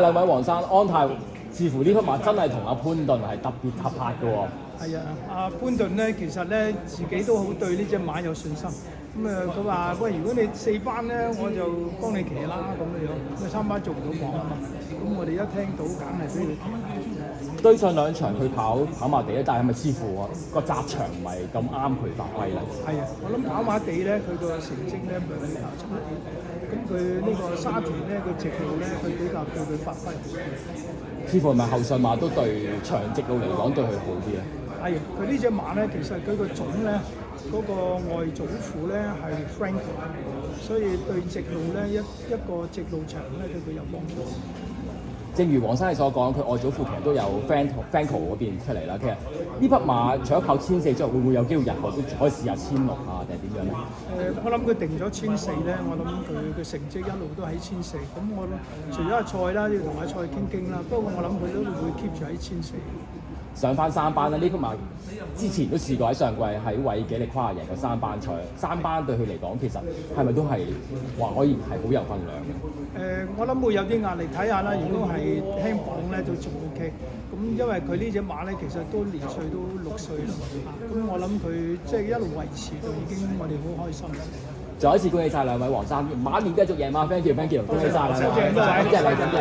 兩位黃生安泰，似乎呢匹馬真係同阿潘頓係特別合拍嘅喎。係啊，阿潘頓咧，其實咧自己都好對呢隻馬有信心。咁佢話：喂，如果你4班咧，我就幫你騎啦咁樣。咁3班做唔到馬啊嘛。咁我哋一聽到，梗係俾佢騎。對上2場佢跑馬地咧，但係咪似乎個擲場唔係咁啱佢發揮咧？係啊，我諗跑馬地咧，佢個成績咧咪比較差啲。咁佢呢個沙田咧，個直路咧，佢比較對佢發揮。似乎係咪後上馬都對長直路嚟講對佢好啲啊？係，佢呢隻馬咧，其實佢個種咧，嗰個外祖父咧係 Franco， 所以對直路咧一個直路場咧對佢有幫助。正如黃生你所講，佢外祖父其實都有 Franco 嗰邊出嚟啦。其實呢匹馬除咗跑1400之外，會唔會有機會日後都可以試下1600啊？定係點樣咧？我諗佢定咗1400咧，我諗佢嘅成績一路都喺1400。咁我除咗阿蔡啦，要同阿蔡傾傾啦。不過我諗佢都會 keep 住喺1400。上翻3班啦，呢匹馬之前都試過喺上季喺韋紀力跨贏過3班賽，3班對佢嚟講其實係咪都係話可以係好有分量嘅？我諗會有啲壓力，睇下啦。如果係輕磅咧，都仲 OK。咁因為佢呢隻馬咧，其實都年歲都6歲啦。咁我諗佢即係一路維持就已經我哋好開心。再一次恭喜晒兩位黃生，馬年繼續贏馬 ，thank you，恭喜晒兩位，多謝。